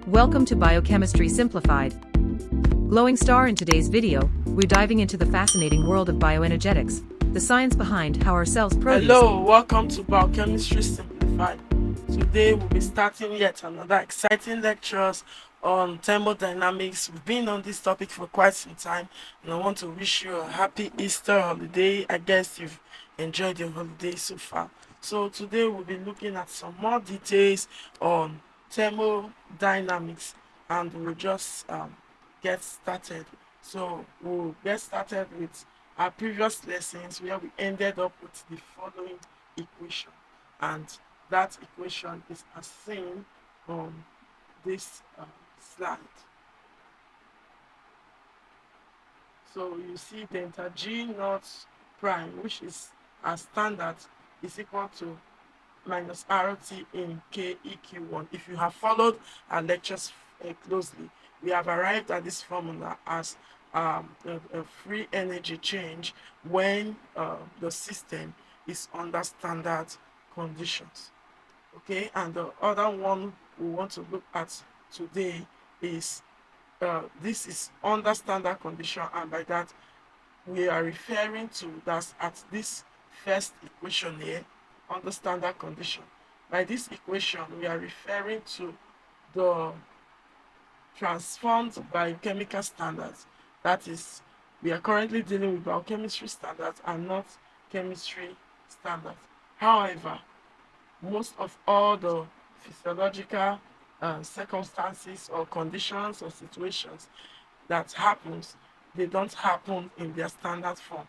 Welcome to Biochemistry Simplified. Glowing star, in today's video, we're diving into the fascinating world of bioenergetics, the science behind how our cells produce. Hello, welcome to Biochemistry Simplified. Today we'll be starting yet another exciting lectures on thermodynamics. We've been on this topic for quite some time, and I want to wish you a happy Easter holiday. I guess you've enjoyed your holiday so far. So today we'll be looking at some more details on thermodynamics, and we'll just get started. So we'll get started with our previous lessons where we ended up with the following equation, and that equation is as seen on this slide. So you see delta G naught prime, which is our standard, is equal to minus RT in KEQ1. If you have followed our lectures closely, we have arrived at this formula as a free energy change when the system is under standard conditions. Okay, and the other one we want to look at today is this is under standard condition, and by that we are referring to that at this first equation here, under standard condition. By this equation, we are referring to the transformed biochemical standards. That is, we are currently dealing with biochemistry standards and not chemistry standards. However, most of all the physiological circumstances or conditions or situations that happens, they don't happen in their standard form.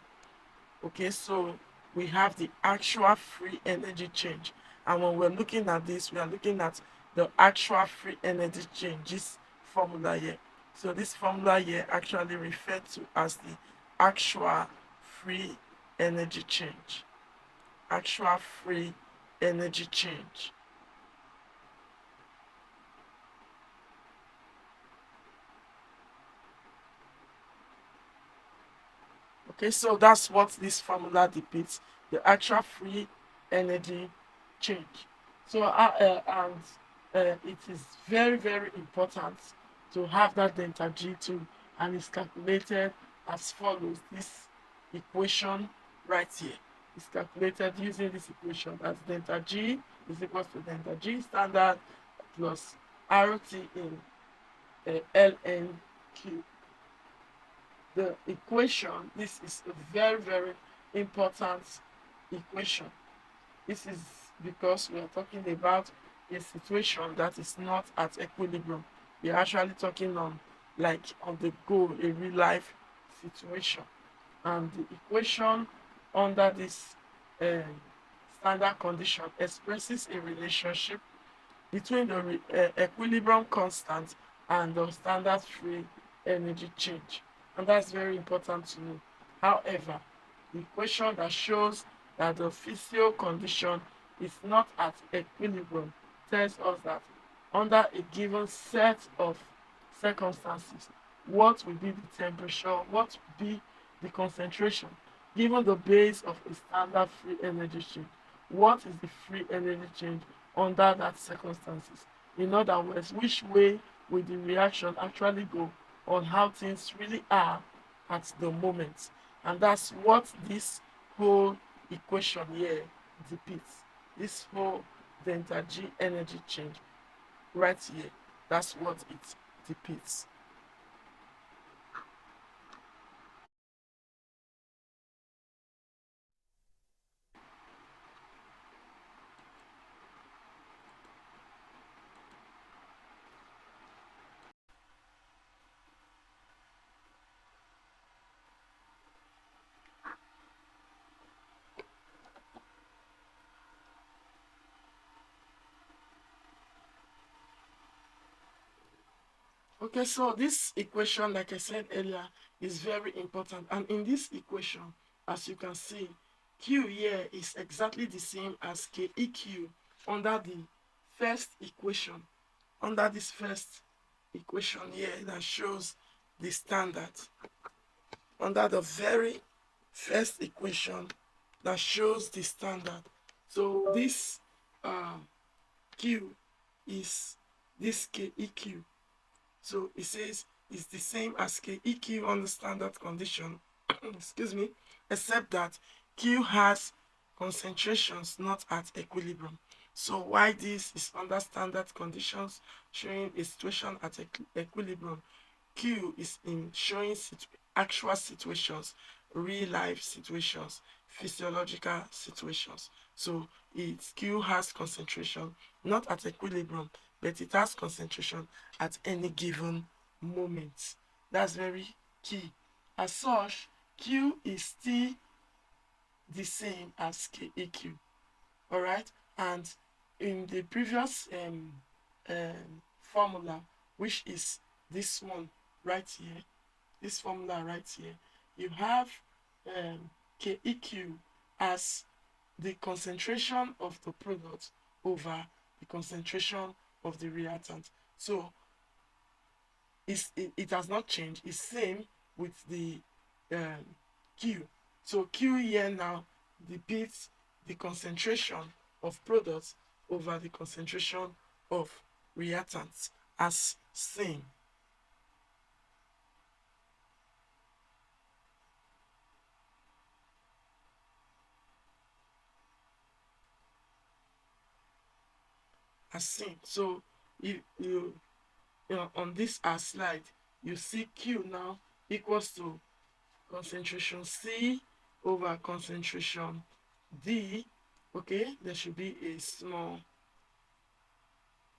Okay, so we have the actual free energy change, and when we're looking at this, we are looking at the actual free energy change, this formula here. So this formula here actually referred to as the actual free energy change. Actual free energy change. Okay, so that's what this formula depicts, the actual free energy change. So it is very, very important to have that delta G2, and it's calculated as follows. This equation right here is calculated using this equation as delta G is equal to delta G standard plus RT in ln cube. The equation, this is a very, very important equation. This is because we are talking about a situation that is not at equilibrium. We are actually talking on the go, a real life situation. And the equation under this standard condition expresses a relationship between the equilibrium constant and the standard free energy change. And that's very important to know. However, the equation that shows that the physical condition is not at equilibrium tells us that under a given set of circumstances, what will be the temperature, what will be the concentration, given the base of a standard free energy change, what is the free energy change under that circumstances? In other words, which way will the reaction actually go on how things really are at the moment? And that's what this whole equation here depicts. This whole delta G energy change right here, that's what it depicts. Okay, so this equation, like I said earlier, is very important. And in this equation, as you can see, Q here is exactly the same as KEQ under the first equation. Under this first equation here that shows the standard. Under the very first equation that shows the standard. So this Q is this KEQ. So it says it's the same as KEQ on the standard condition, excuse me, except that Q has concentrations not at equilibrium. So why this is under standard conditions, showing a situation at equilibrium, Q is in showing actual situations, real life situations, physiological situations. So Q has concentration not at equilibrium, but it has concentration at any given moment. That's very key. As such, Q is still the same as KEQ. All right, and in the previous formula, which is this one right here, this formula right here, you have KEQ as the concentration of the product over the concentration of the reactant. So it has not changed. It's same with the Q. So Q here now depicts the concentration of products over the concentration of reactants as same. As seen. So you know, on this slide, you see Q now equals to concentration C over concentration D. Okay, there should be a small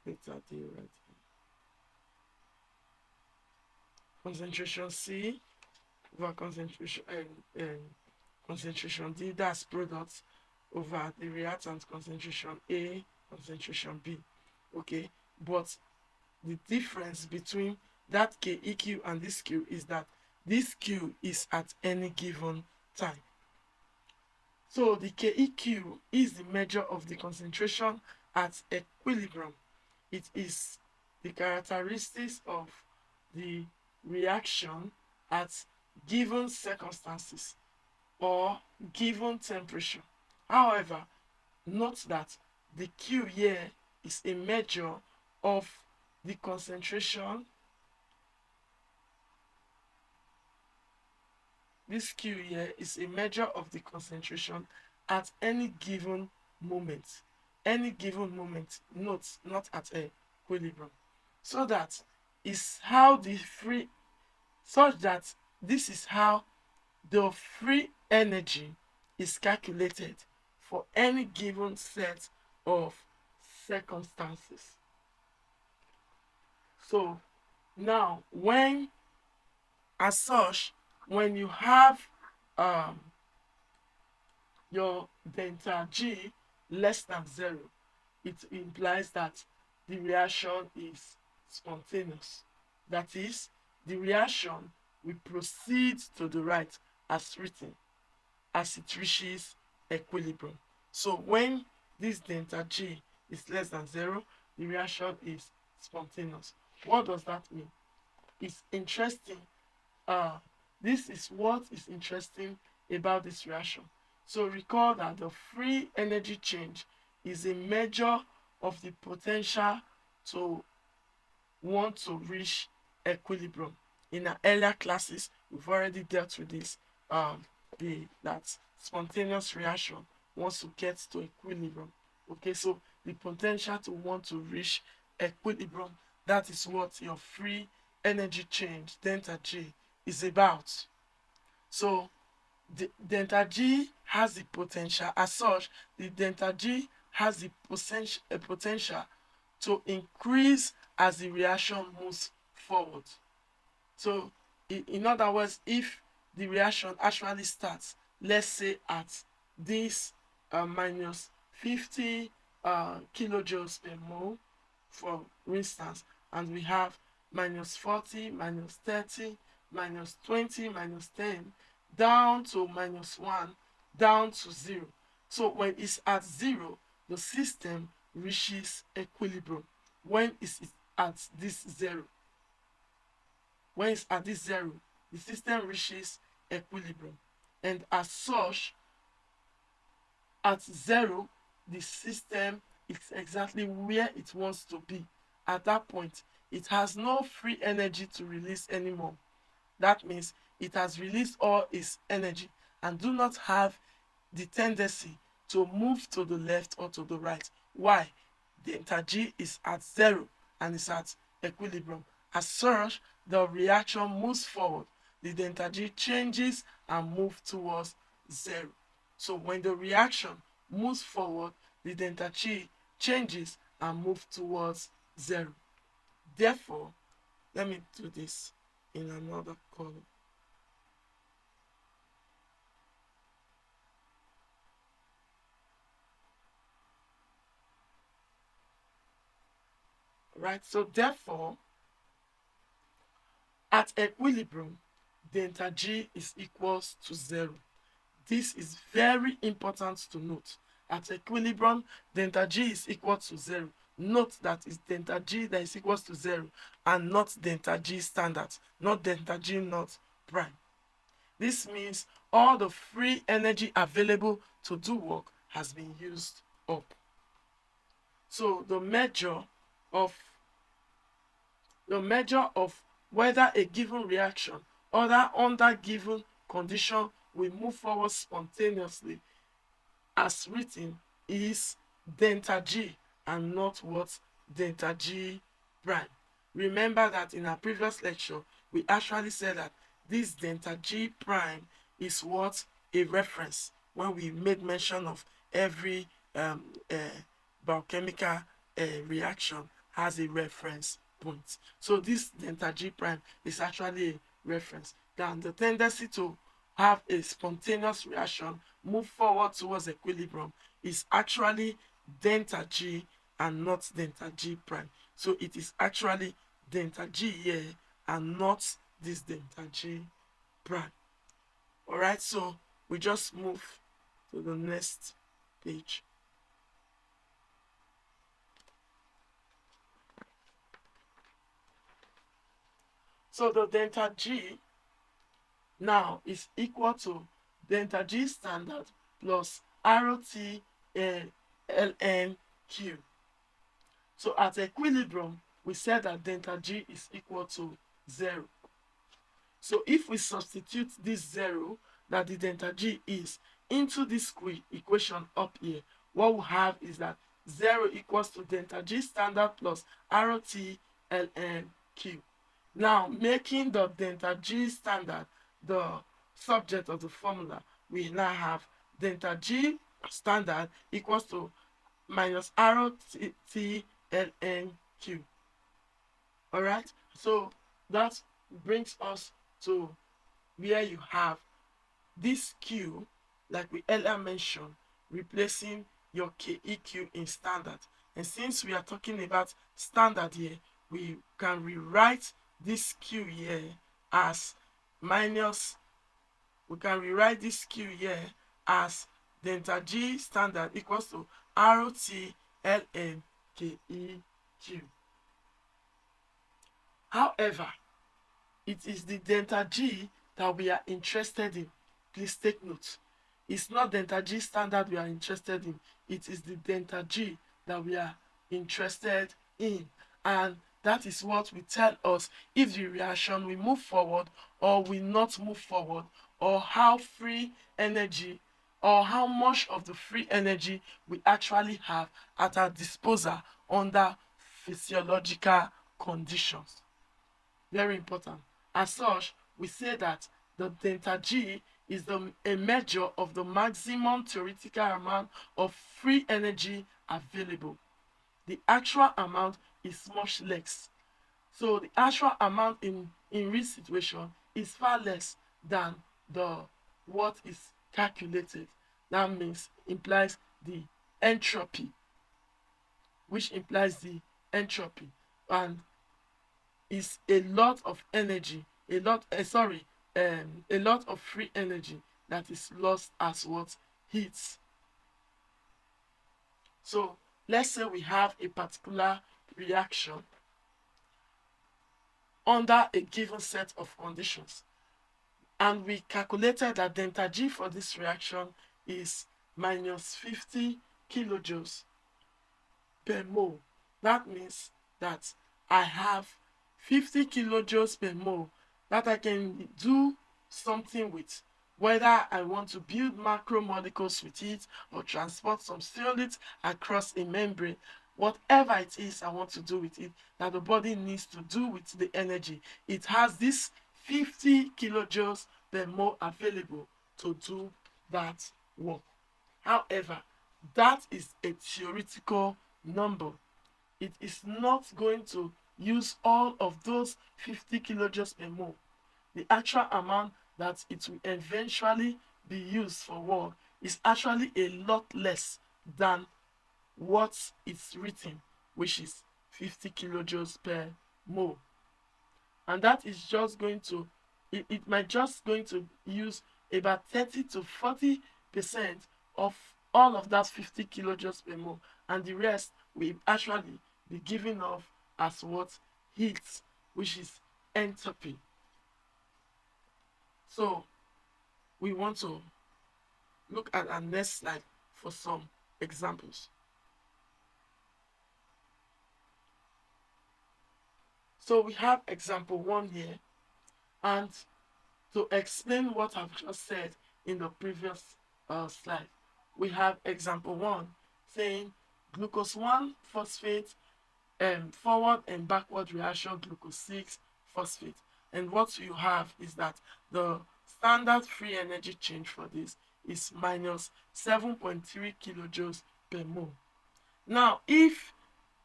letter D right here. Concentration C over concentration D, that's products, over the reactant concentration A, concentration B. Okay, but the difference between that KEQ and this Q is that this Q is at any given time. So the KEQ is the measure of the concentration at equilibrium. It is the characteristics of the reaction at given circumstances or given temperature. However, note that the Q here is a measure of the concentration. This Q here is a measure of the concentration at any given moment. Any given moment, note, not at equilibrium. So that is how the free, such that this is how the free energy is calculated for any given set of circumstances. So now, when as such, when you have your delta G less than 0, it implies that the reaction is spontaneous. That is, the reaction will proceed to the right as written as it reaches equilibrium. So when this delta G is less than 0, the reaction is spontaneous. What does that mean? It's interesting. This is what is interesting about this reaction. So recall that the free energy change is a measure of the potential to want to reach equilibrium. In our earlier classes, we've already dealt with this. That spontaneous reaction wants to get to equilibrium. Okay, so the potential to want to reach equilibrium, that is what your free energy change, delta G, is about. So the delta G has the potential. As such, the delta G has the potential to increase as the reaction moves forward. So in other words, if the reaction actually starts, let's say at this minus 50 kilojoules per mole, for instance, and we have minus 40, minus 30, minus 20, minus 10, down to minus 1, down to 0. So when it's at 0, the system reaches equilibrium. When it's at this 0, when it's at this 0, the system reaches equilibrium. And as such, at 0, the system is exactly where it wants to be at that point, it has no free energy to release anymore. That means it has released all its energy and do not have the tendency to move to the left or to the right. Why? Delta G is at zero and is at equilibrium. As such, the reaction moves forward. The delta G changes and moves towards zero. So when the reaction moves forward, the delta G changes and moves towards zero. Therefore, let me do this in another color. Right? So therefore, at equilibrium, delta G is equals to zero. This is very important to note. At equilibrium, delta G is equal to zero. Note that it's delta G that is equals to zero and not delta G standard, not delta G not prime. This means all the free energy available to do work has been used up. So the measure of whether a given reaction or that under given condition will move forward spontaneously as written is delta G and not what? Delta G prime. Remember that in our previous lecture, we actually said that this delta G prime is what? A reference when we made mention of every biochemical reaction has a reference point. So this delta G prime is actually a reference. Then the tendency to have a spontaneous reaction move forward towards equilibrium is actually delta G and not delta G prime. So it is actually delta G here and not this delta G prime. Alright, so we just move to the next page. So the delta G now is equal to delta G standard plus RT ln Q. So at equilibrium, we said that delta G is equal to 0. So if we substitute this 0 that the delta G is into this equation up here, what we have is that 0 equals to delta G standard plus RT ln Q. Now, making the delta G standard the subject of the formula, we now have delta G standard equals to minus RT ln Q. Alright, so that brings us to where you have this Q, like we earlier mentioned, replacing your KEQ in standard. And since we are talking about standard here, we can rewrite this Q here as minus, we can rewrite this Q here as delta G standard equals to RT ln KEQ. However, it is the delta G that we are interested in. Please take note. It's not delta G standard we are interested in. It is the delta G that we are interested in. And that is what will tell us if the reaction will move forward or will not move forward, or how free energy or how much of the free energy we actually have at our disposal under physiological conditions. Very important. As such, we say that the delta G is a measure of the maximum theoretical amount of free energy available. The actual amount is much less. So the actual amount in real situation is far less than the what is calculated. That means implies the entropy, which implies the entropy, and is a lot of energy, a lot of free energy that is lost as what? Heat. So let's say we have a particular reaction under a given set of conditions, and we calculated that delta G for this reaction is minus 50 kilojoules per mole. That means that I have 50 kilojoules per mole that I can do something with, whether I want to build macromolecules with it or transport some solutes across a membrane, whatever it is I want to do with it, that the body needs to do with the energy. It has this 50 kilojoules per mole available to do that work. However, that is a theoretical number. It is not going to use all of those 50 kilojoules per mole. The actual amount that it will eventually be used for work is actually a lot less than what is written, which is 50 kilojoules per mole. And that is just going to, it might just going to use about 30 to 40% of all of that 50 kilojoules per mole, and the rest will actually be given off as what? Heat, which is entropy. So we want to look at our next slide for some examples. So we have example 1 here, and to explain what I've just said in the previous slide, we have example 1 saying glucose 1 phosphate forward and backward reaction glucose 6 phosphate. And what you have is that the standard free energy change for this is minus 7.3 kilojoules per mole. Now, if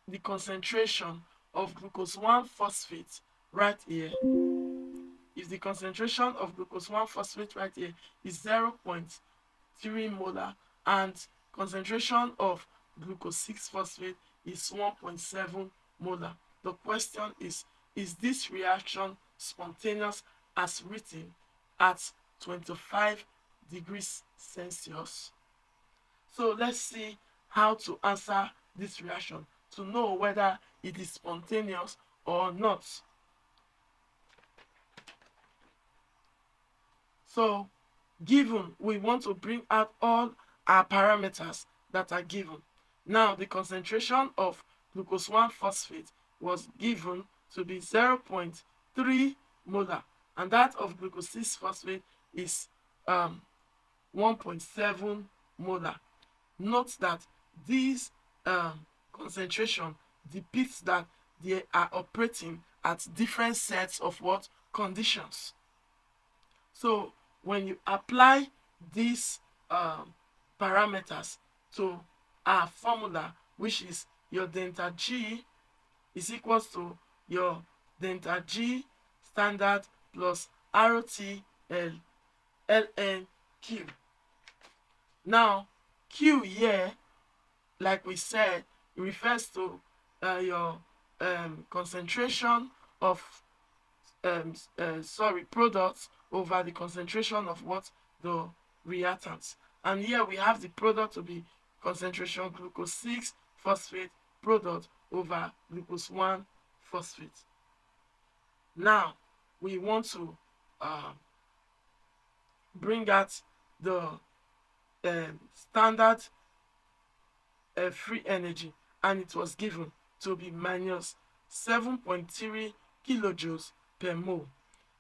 the concentration of glucose 1 phosphate right here, if the concentration of glucose 1 phosphate right here is 0.3 molar and concentration of glucose 6 phosphate is 1.7 molar, the question is this reaction spontaneous as written at 25 degrees Celsius? So let's see how to answer this reaction to know whether it is spontaneous or not. So given, we want to bring out all our parameters that are given. Now the concentration of glucose 1 phosphate was given to be 0.3 molar, and that of glucose 6 phosphate is 1.7 molar. Note that these concentration depicts that they are operating at different sets of what conditions. So when you apply these parameters to our formula, which is your delta G is equals to your delta G standard plus ROT ln Q. Now Q here, like we said, it refers to your concentration of products over the concentration of what? The reactants. And here we have the product to be concentration glucose 6 phosphate product over glucose 1 phosphate. Now we want to bring out the standard free energy, and it was given to be minus 7.3 kilojoules per mole.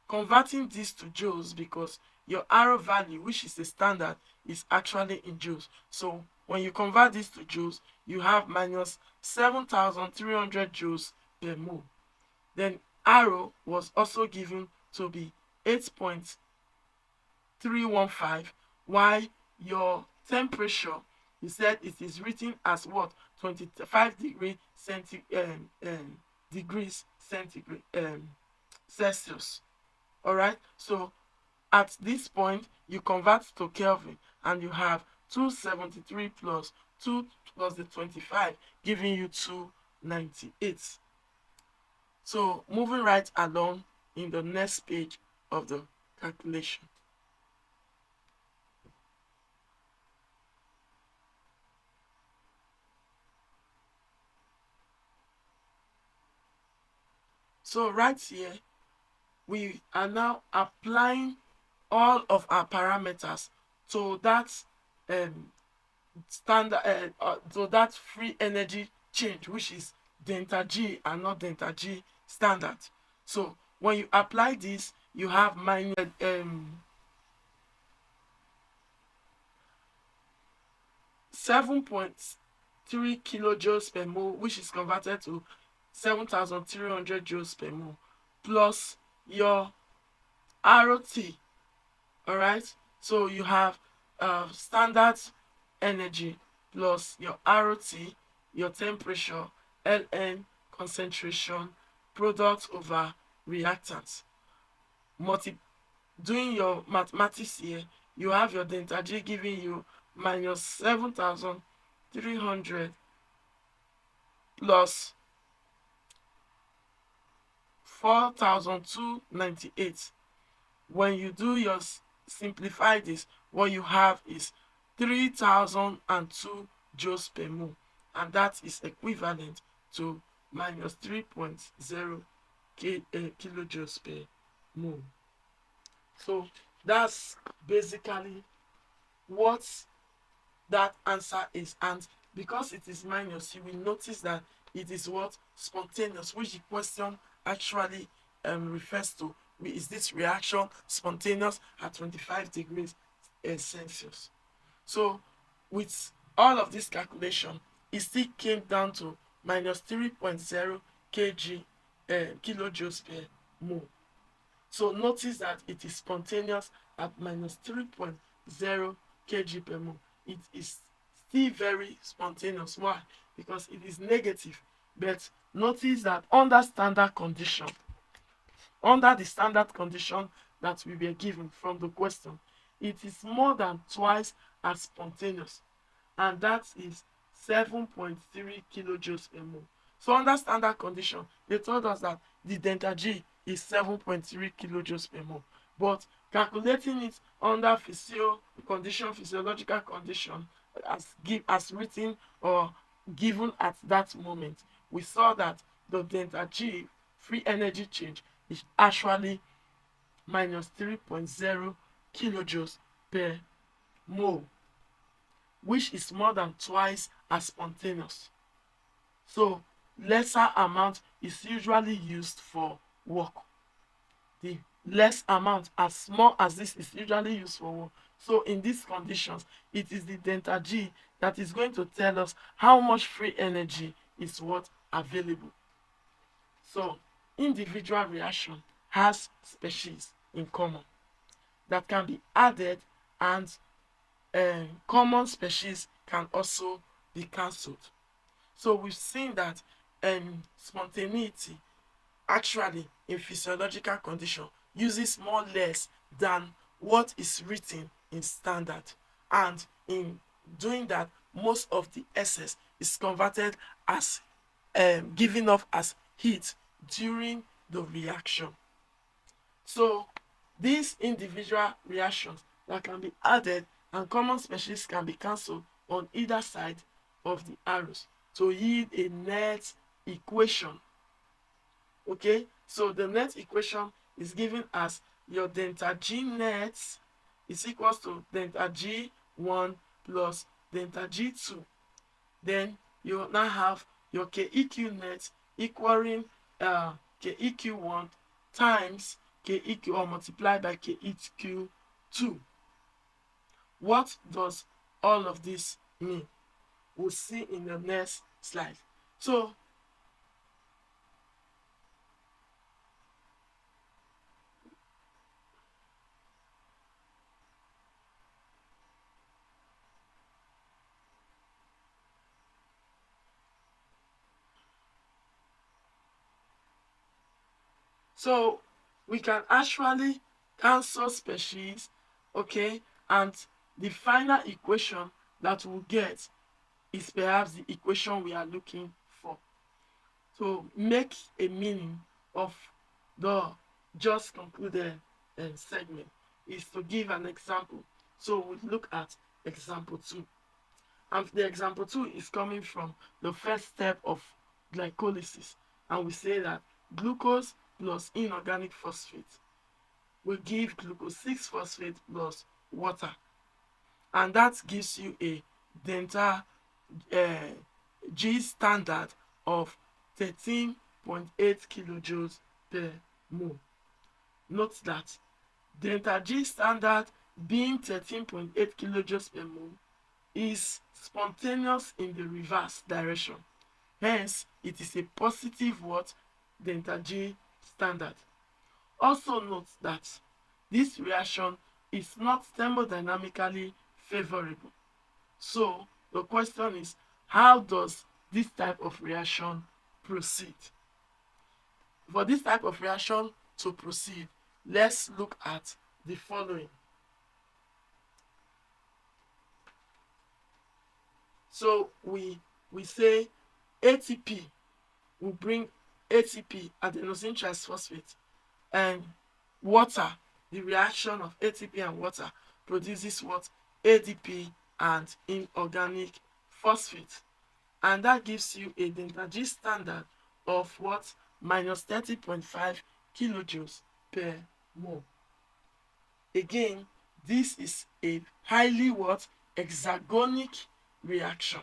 Converting this to joules, because your R value, which is the standard, is actually in joules. So when you convert this to joules, you have minus 7,300 joules per mole. Then R was also given to be 8.315, while your temperature, you said it is written as what? 25 degrees centigrade Celsius. All right, so at this point you convert to Kelvin and you have 273 plus 2 plus the 25, giving you 298. So moving right along in the next page of the calculation. So right here, we are now applying all of our parameters to that standard, to that free energy change, which is delta G and not delta G standard. So when you apply this, you have minus 7.3 kilojoules per mole, which is converted to 7,300 joules per mole, plus your ROT. All right, so you have standard energy plus your ROT, your temperature, Ln, concentration, product over reactants. Doing your mathematics here, you have your delta G giving you minus 7,300 plus 4,298. When you do your simplify this, what you have is 3,002 joules per mole, and that is equivalent to minus 3.0 kilojoules per mole. So that's basically what that answer is. And because it is minus, you will notice that it is what? Spontaneous, which the question actually refers to. Is this reaction spontaneous at 25 degrees Celsius? So with all of this calculation, it still came down to minus 3.0 kilojoules per mole. So notice that it is spontaneous at minus 3.0 kg per mole. It is still very spontaneous. Why? Because it is negative. But notice that under the standard condition that we were given from the question, it is more than twice as spontaneous, and that is 7.3 kilojoules per mole. So under standard condition, they told us that the delta G is 7.3 kilojoules per mole. But calculating it under physiological condition, as written or given at that moment, we saw that the delta G free energy change is actually minus 3.0 kilojoules per mole, which is more than twice as spontaneous. So lesser amount is usually used for work. The less amount, as small as this, is usually used for work. So in these conditions, it is the delta G that is going to tell us how much free energy is what available. So individual reaction has species in common that can be added, and common species can also be cancelled. So we've seen that spontaneity actually in physiological condition uses more less than what is written in standard, and in doing that, most of the excess is converted as given off as heat during the reaction. So these individual reactions that can be added and common species can be cancelled on either side of the arrows to yield a net equation. Okay, so the net equation is given as your delta G net is equals to delta G1 plus delta G2. Then you now have your KEQ net equaling KEQ1 times KEQ, or multiplied by KEQ2. What does all of this mean? We'll see in the next slide. So we can actually cancel species, okay, and the final equation that we'll get is perhaps the equation we are looking for. To make a meaning of the just concluded segment is to give an example. So we'll look at example 2. And the example 2 is coming from the first step of glycolysis. And we say that glucose plus inorganic phosphate will give glucose 6-phosphate plus water. And that gives you a delta G standard of 13.8 kilojoules per mole. Note that delta G standard being 13.8 kilojoules per mole is spontaneous in the reverse direction. Hence, it is a positive what? Delta G standard. Also note that this reaction is not thermodynamically favorable. So the question is, how does this type of reaction proceed? For this type of reaction to proceed, let's look at the following. So we say ATP will bring ATP, adenosine triphosphate, and water. The reaction of ATP and water produces what? ADP and inorganic phosphate. And that gives you a delta G standard of what? Minus 30.5 kilojoules per mole. Again, this is a highly what? Hexagonic reaction.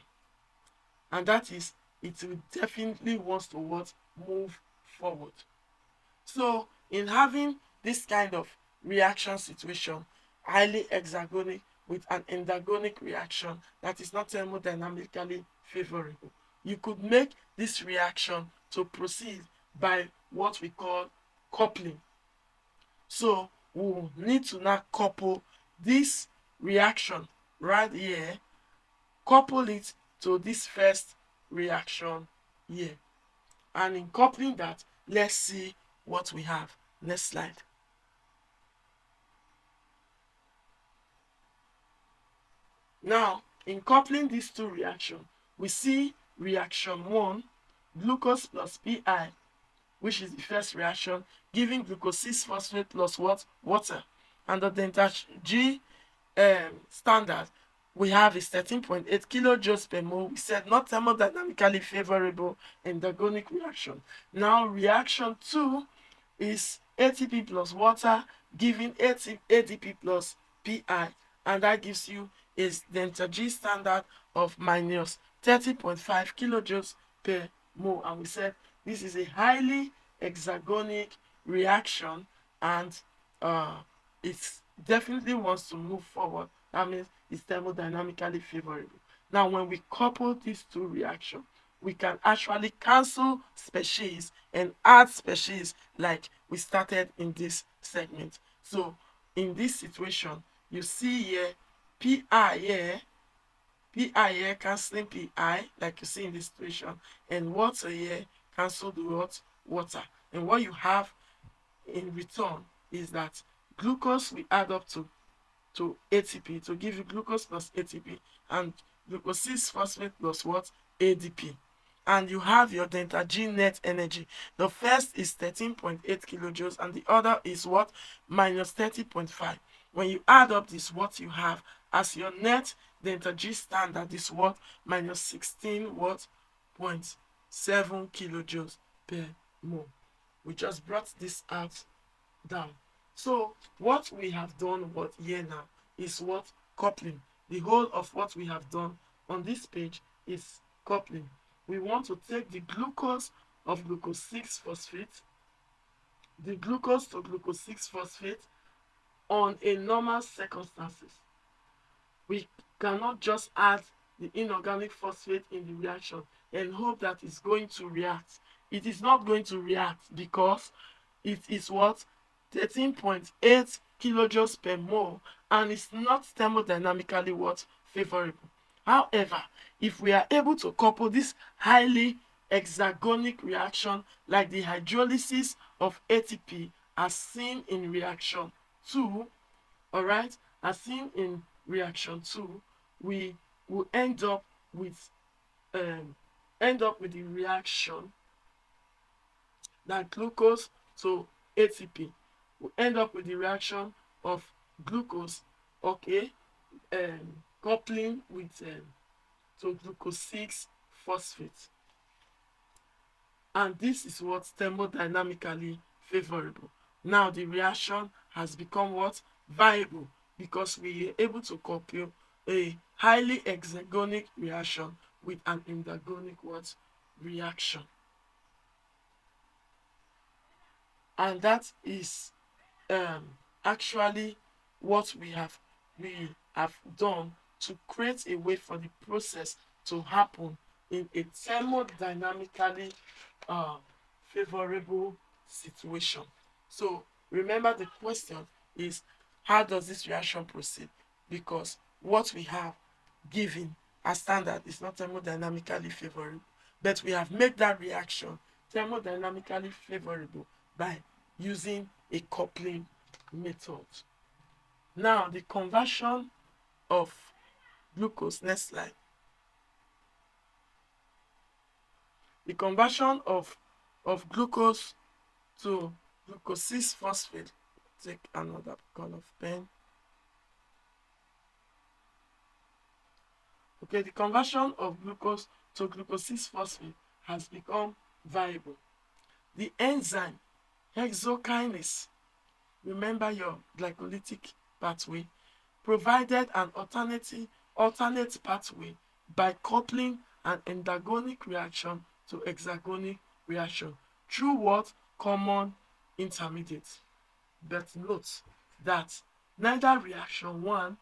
And that is, it will definitely wants to what? Move forward. So in having this kind of reaction situation, highly hexagonic with an endergonic reaction that is not thermodynamically favorable, you could make this reaction to proceed by what we call coupling. So we will need to now couple this reaction right here, couple it to this first reaction here. And in coupling that, let's see what we have. Next slide. Now, in coupling these two reactions, we see reaction 1, glucose plus Pi, which is the first reaction, giving glucose 6-phosphate plus what? Water. And the delta G standard we have is 13.8 kilojoules per mole. We said not thermodynamically favorable endergonic reaction. Now reaction 2 is ATP plus water giving ADP plus Pi, and that gives you a delta G standard of minus 30.5 kilojoules per mole. And we said this is a highly hexagonic reaction, and it definitely wants to move forward. That means it's thermodynamically favorable. Now, when we couple these two reactions, we can actually cancel species and add species like we started in this segment. So in this situation, you see here Pi here cancelling Pi, like you see in this situation, and water here cancel the what? Water. And what you have in return is that glucose will add up to ATP to give you glucose plus ATP, and glucose 6-phosphate plus what? ADP. And you have your delta G net energy. The first is 13.8 kilojoules and the other is what? Minus 30.5. When you add up this, what you have as your net delta G standard is what? Minus 16 what? 0.7 kilojoules per mole. We just brought this out down. So what we have done what here now is what? Coupling. The whole of what we have done on this page is coupling. We want to take the glucose of glucose 6-phosphate, the glucose to glucose 6-phosphate on a normal circumstances. We cannot just add the inorganic phosphate in the reaction and hope that it's going to react. It is not going to react because it is what? 13.8 kilojoules per mole, and it's not thermodynamically what? Favorable. However, if we are able to couple this highly hexagonic reaction like the hydrolysis of ATP as seen in reaction 2, all right, as seen in reaction 2, we will end up with the reaction that glucose to ATP. We end up with the reaction of glucose, okay, coupling with to glucose 6-phosphate. And this is what? Thermodynamically favorable. Now the reaction has become what? Viable, because we are able to couple a highly hexagonic reaction with an endergonic what? Reaction. and that is actually what we have done to create a way for the process to happen in a thermodynamically uh, favorable situation. So remember, the question is, how does this reaction proceed? Because what we have given as standard is not thermodynamically favorable, but we have made that reaction thermodynamically favorable by using a coupling method. Now, the conversion of glucose, next slide. The conversion of glucose to glucose 6 phosphate. Take another color of pen. Okay, the conversion of glucose to glucose 6 phosphate has become viable. The enzyme hexokinase, remember your glycolytic pathway, provided an alternate pathway by coupling an endergonic reaction to hexagonic reaction through what common intermediate. But note that neither reaction 1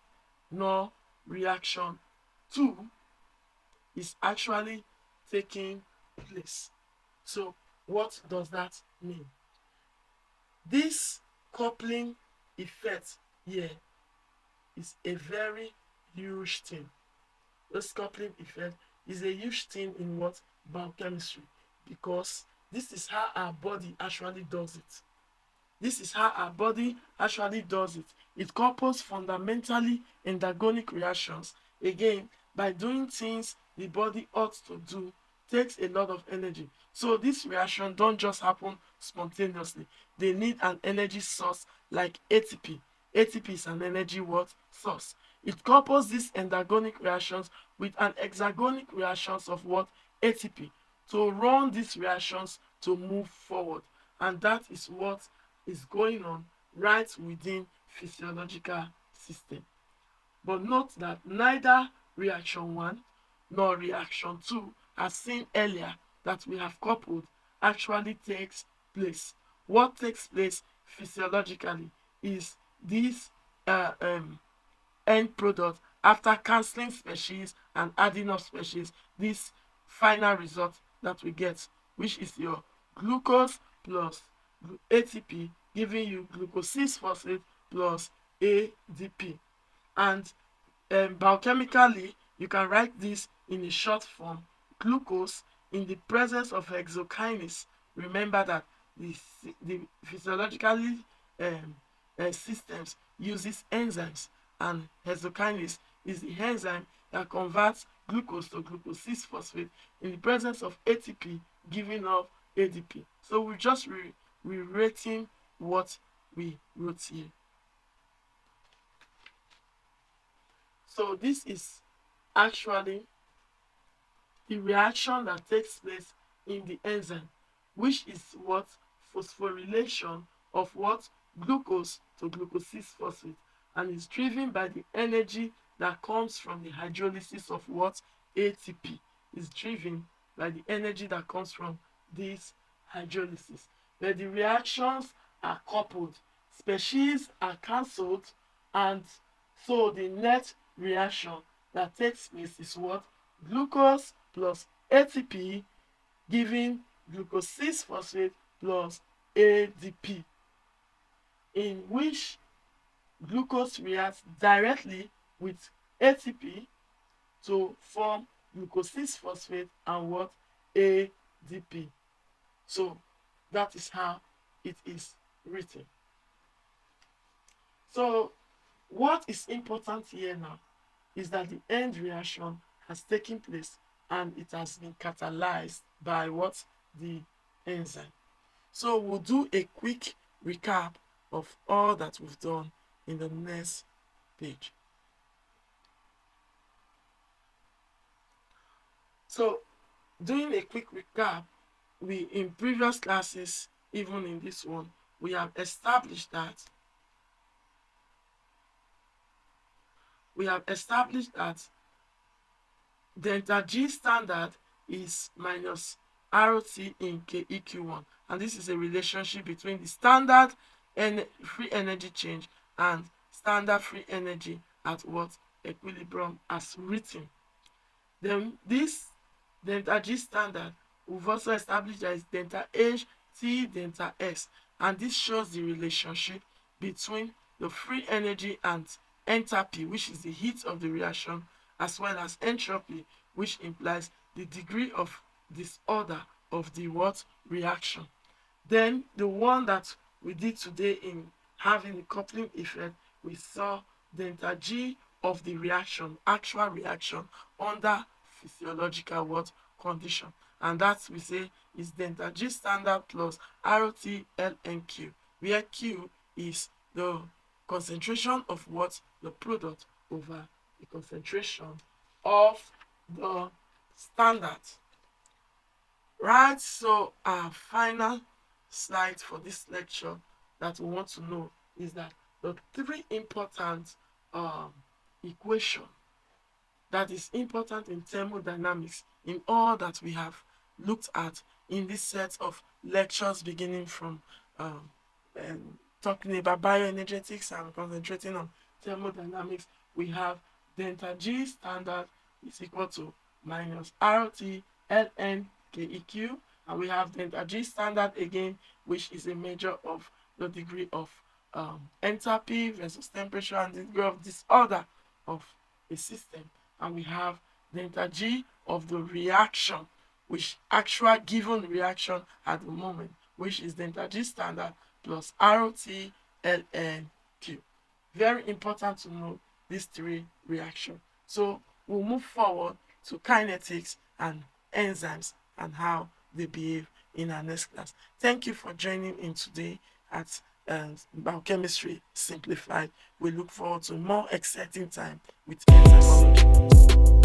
nor reaction 2 is actually taking place. So what does that mean? This coupling effect here is a very huge thing. This coupling effect is a huge thing in what? Biochemistry. Because this is how our body actually does it. This is how our body actually does it. It couples fundamentally endergonic reactions. Again, by doing things the body ought to do takes a lot of energy. So this reaction don't just happen spontaneously. They need an energy source like ATP. ATP is an energy what? Source. It couples these endergonic reactions with an hexagonic reactions of what? ATP, to run these reactions to move forward. And that is what is going on right within physiological system. But note that neither reaction 1 nor reaction 2, as seen earlier that we have coupled, actually takes place. What takes place physiologically is this end product after cancelling species and adding up species, this final result that we get, which is your glucose plus ATP, giving you glucose 6 phosphate plus ADP. And biochemically, you can write this in a short form: glucose in the presence of hexokinase. Remember that the physiologically systems uses enzymes, and hexokinase is the enzyme that converts glucose to glucose 6 phosphate in the presence of ATP, giving off ADP. So we're just rewriting what we wrote here. So this is actually the reaction that takes place in the enzyme, which is what? Phosphorylation of what? Glucose to glucose 6 phosphate, and is driven by the energy that comes from the hydrolysis of what? ATP. Is driven by the energy that comes from this hydrolysis. But the reactions are coupled, species are cancelled, and so the net reaction that takes place is what? Glucose plus ATP, giving glucose 6 phosphate plus ADP, in which glucose reacts directly with ATP to form glucose 6 phosphate and what? ADP. So that is how it is written. So what is important here now is that the end reaction has taken place and it has been catalyzed by what? The enzyme. So we'll do a quick recap of all that we've done in the next page. So doing a quick recap, we in previous classes, even in this one, we have established that delta G standard is minus RT in KEQ1, and this is a relationship between the standard and free energy change and standard free energy at what equilibrium as written. Then this delta G standard, we've also established that is delta H T delta S, and this shows the relationship between the free energy and enthalpy, which is the heat of the reaction, as well as entropy, which implies the degree of disorder of the what reaction. Then the one that we did today in having the coupling effect, we saw delta G of the reaction, actual reaction under physiological what condition, and that we say is delta G standard plus RT ln Q, where Q is the concentration of what the product over the concentration of the standard. Right, so our final slide for this lecture that we want to know is that the three important equation that is important in thermodynamics in all that we have looked at in this set of lectures, beginning from talking about bioenergetics and concentrating on thermodynamics. We have delta G standard is equal to minus RT ln KEQ, and we have delta G standard again, which is a measure of the degree of enthalpy versus temperature and the degree of disorder of a system. And we have delta G of the reaction, which actual given reaction at the moment, which is delta G standard plus RT ln Q. Very important to know these three reactions. So we'll move forward to kinetics and enzymes and how they behave in our next class. Thank you for joining in today at Biochemistry Simplified. We look forward to more exciting time with enzyme.